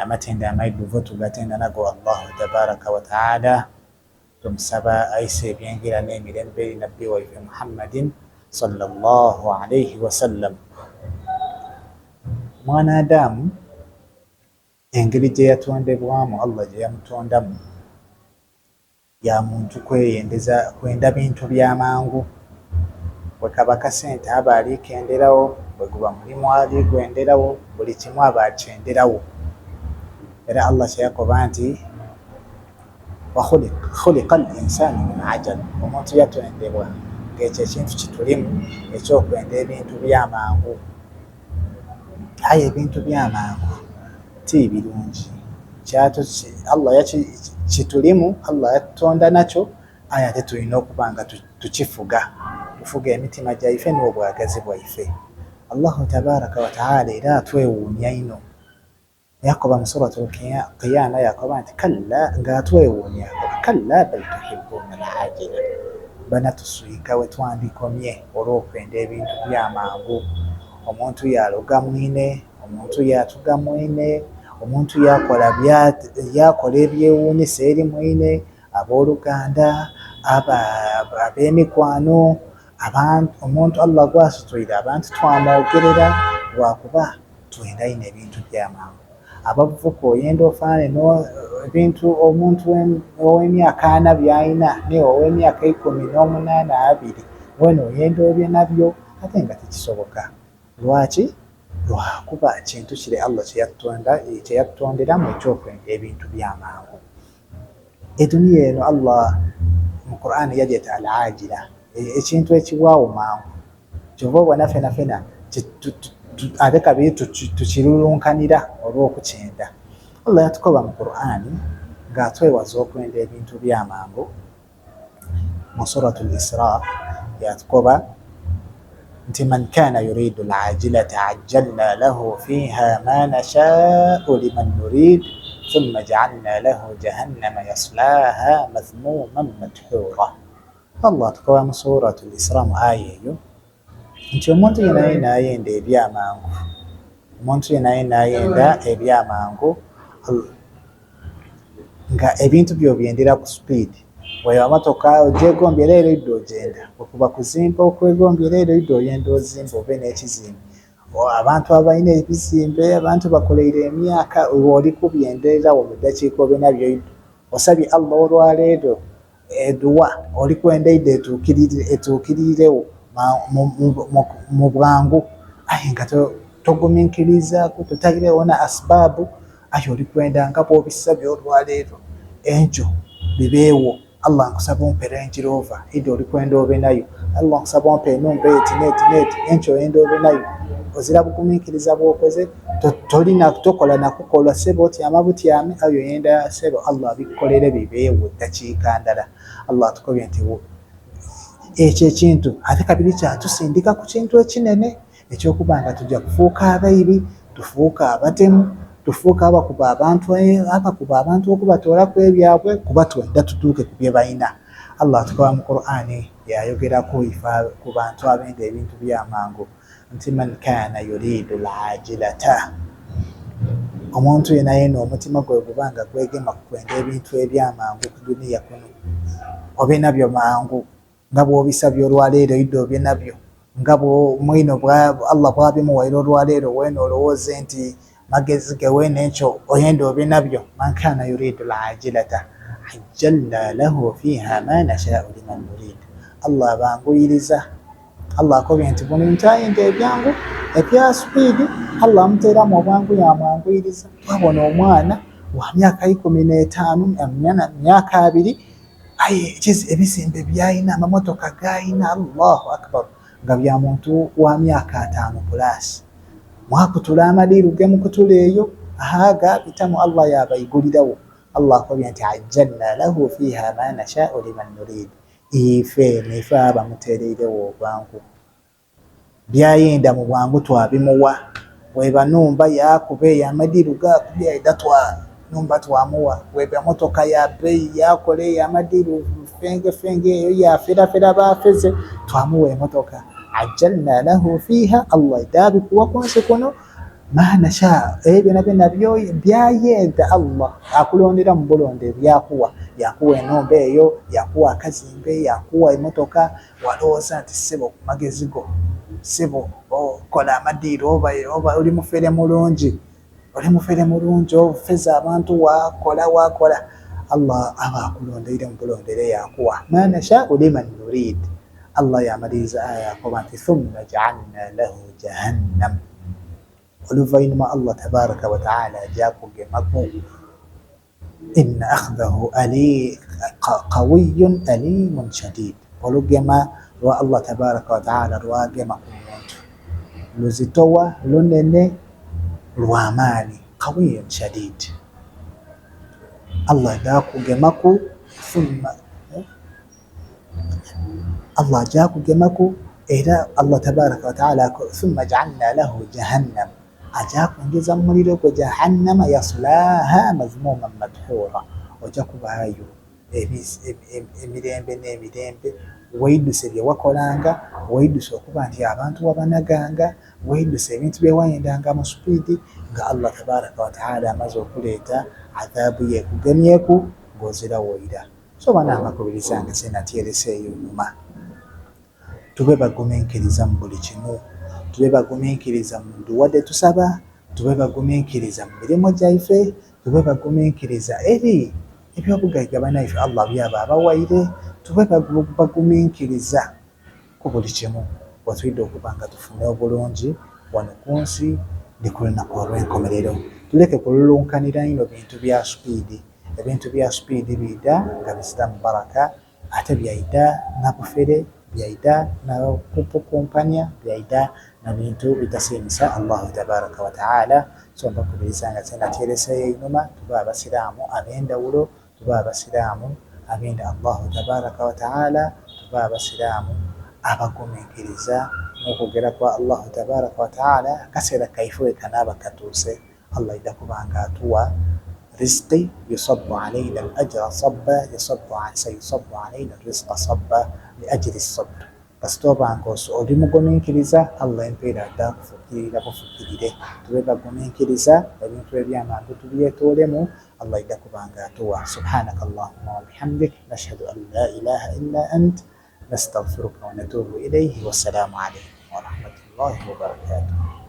amatenda amaiduvu tugatenda nago Allahu tabaraka wa taala. Tumusaba ayise ebyengera n'emirembe eri nabbi waife Muhammadin sallallahu alayhi wasallam. Mwana Adamu engeri gye yatondebwamu, Allah gye yamutondamu, ya muntu kwenda bintu byamangu. Bwe kaba kasente aba alikenderawo, bwe guba mulimu aligwenderawo, buli kimu aba akyenderawo. Era Allah kyeyakoba nti khuliqa al-insanu min ajal, omuntu yatondebwa ng'ekyo ekintu kitulimu ekyokwenda ebintu byamangu. Aye ebintu byamangu ti birungi, Allah kitulimu, Allah yatutonda nakyo, aye ate tulina okuba nga tukifuga, tufuga emitima gyaife n'obwagazi bwaife. Allahu tabaraka wa taala era atwewuunya ino. Yakoba mu suratul Qiyama yakoba nti kalla, ng'atwewuunya, kalla bal tuhibbuna al-ajila, bana tuswika we twandikomye olw'okwenda ebintu byamangu. Omuntu yaloga mwine, omuntu yatuga mwine, omuntu yakola ebyewuunyisa eri mwine, abooluganda, ab'emikwano, omuntu Allah gwasitwire, abantu twamwogerera lwakuba twenda ino ebintu byamangu. Abavubuka oyenda ofaanane ebintu omuntu ow'emyaka 4 by'alina naye ow'emyaka 18 wena oyenda obye nabyo, ate nga tekisoboka. Lwaki? Lwakuba kintu kiri Allah kyeyatutonderamu ekyokwenda ebintu byamangu. Eduniya eno Allah mu Qur'an yagyeta al-ajila, ekintu ekiwaawo mangu. Kyova obona fena ate kabiri tukirulunkanira olw'okukyenda. Allah yatukoba mu Qur'an ng'atwewaza okwenda ebintu byamangu. Mu suratul Isra yatukoba nti man kana yuridu al-ajilata ajjalna lahu fiha ma nasha'u liman nurid thumma ja'alna lahu jahannama yaslaha madhmuman madhura. Allah atukoba mu suratul Isra mu aya eyo nti omuntu yenna ayenda ebyamangu, omuntu yenna ayenda ebyamangu nga ebintu by'obyendera ku speed. Bw'oyaba motoka ogyegombera era idde ogenda, bwekuba kuzimba okwegombera era idde oyenda ozimba obe n'ekizimbe. Abantu abalina ebizimbe, abantu bakoleire emyaka, oli kubyendererawo mu ddakiika obe nabyo idde. Osabye Allah olwaleero eduwa oli kwenda idde etuukirirewo mu bwangu, aye nga togumiikirizaako, totayirewo na asbaabu, aye oli kwenda nga bw'obisabye olwaleero enkyo bibeewo. Allah nkusaba ompe Range Rover, idde oli kwenda obe nayo. Allah nkusaba ompe enumba eti, enkyo oyenda obe nayo. Ozira bugumiikiriza bw'okoze, tokola nakukola sebo otyama butyame, ayo oyenda sebo. Allah abikukolere bibeewo ddakiika ndala. Allah atukobye nti ekyo ekintu ate kabiri kyatusindika ku kintu ekinene ekyokuba nga tujja kufuuka abayibi, tufuuka abatemu, tufuuka abakuba abantu okubatoola ku ebyabwe kuba twenda tutuuke ku bye balina. Allah atukoba mu Qur'ani yayogerako ku bantu abenda ebintu byamangu nti man kana yuridu al-ajilata, omuntu yenna omutima gwe gubanga gwegema kwenda ebintu ebyamangu ku duniya kuno, obe nabyo mangu nga bw'obisabye olwaleero idde obye nabyo, nga mwino Allah bw'abimuwaire olwaleero weena olowooze nti magezi ge weena ekyo oyenda obye nabyo. Man kana yuridu al-ajilata ajjalna lahu fiha ma nasha'u liman nurid. Allah abanguyiriza. Allah akobye nti buli muntu ayenda ebyangu ebya supiidi, Allah amuteeramu obwangu yamwanguyiriza. Twabona omwana wa myaka 15, myaka 2, aye ebizimbe byalina, amamotoka g'alina, Allahu akbar, nga bya muntu wa myaka 5+. Mwakutula amadiiru ge mukutula eyo, gaabitamu, Allah yabayigulirawo. Allah akobye nti ajjalna lahu fiha ma nasha'u liman nurid. Ife abamuteereirewo obwangu, byayenda mu bwangu twabimuwa. Bweba numba yakuba ey'amadiiru gakubya edda numba twamuwa. Bweba motoka ya bbeeyi yakola ey'amadiiru fenge eyo yaferafera baafeze, twamuwa emotoka. Ajjalna lahu fiha, Allah edda abikuwa kunsi kuno ma nasha ebyo nabyo nabyo byayenda Allah akulondera mu bulonde byakuwa yakuwa enombe eyo yakuwa akazimbe yakuwa emotoka walowooza nti ssebo ku magezi go ssebo kola amadiiro oba oli mufere mulungi ofeza abantu wakola Allah aba akulondeire mu bulondere yakuwa ma nasha liman nurid. Allah yamaliriza aya yakoba nti thumma ja'alna lahu jahannam oluvannyuma Allah tabaraka wa taala ajakugemaku inna akhdahu qawiyyun alimun shadid. Olugema lwa Allah tabaraka wa taala lwagema ku muntu luzitowa lunene lwamaani qawiyyun shadid. Allah jakugemaku Allah jakugemaku era Allah tabaraka wa taala thumma ja'alna lahu jahannam ajakwingiza mu muliro gwe jahannama yaslaha mazmuman madhura ojja kubaayo emirembe n'emirembe weeyiduse bye wakolanga weeyiduse okuba nti abantu wabanaganga weeyiduse ebintu bye wayendanga mu supiidi nga Allah tabaraka wa taala amaze okuleeta adhaabu ye kugemyeku ng'ozirawoyira. So banamakubiriza nga senatyereseeyo nyuma tube bagumiikiriza mu buli kimu, tube bagumiikiriza mu nduwadde tusaba, tube bagumiikiriza mu mirimu gyaife, tube bagumiikiriza eri ebyobugagga bannaife Allah byaba abawaire, tube bagumiikiriza ku buli kimu bwetulidde okuba nga tufune obulungi wano ku nsi ne ku lunaku olw'enkomerero. Tuleke kululunkanira ino bintu bya supiidi. Ebintu bya supiidi biyita nga biziramu baraka ate byayita nabufere byayita na kumpanya byayita na bintu bitasiimisa Allahu tabaraka wa taala. So mbakubiriza nga senatyereseeyo einuma tuba abasiraamu ab'endawulo, tuba abasiraamu abenda Allahu tabaraka wa taala, tuba abasiraamu abagumiikiriza n'okugera kwa Allahu tabaraka wa taala. Akaseera kaife we kanaaba katuuse Allah idda kubanga atuwa rizqi yusabbu alayna al-ajra sabba sayusabbu alayna rizqa sabba li ajli sabr. Kasitobanga oli mugumiikiriza Allah empeera adda kufukirira bufukirire. Tube bagumiikiriza ebintu ebyamangu tubyetoolemu Allah idda kubanga atuwa. Subhanaka Allahumma wa bihamdik nashhadu an la ilaha illa ant nastaghfiruka wa natubu ilayhi. Wassalamu alaykum wa rahmatullahi wa barakatuh.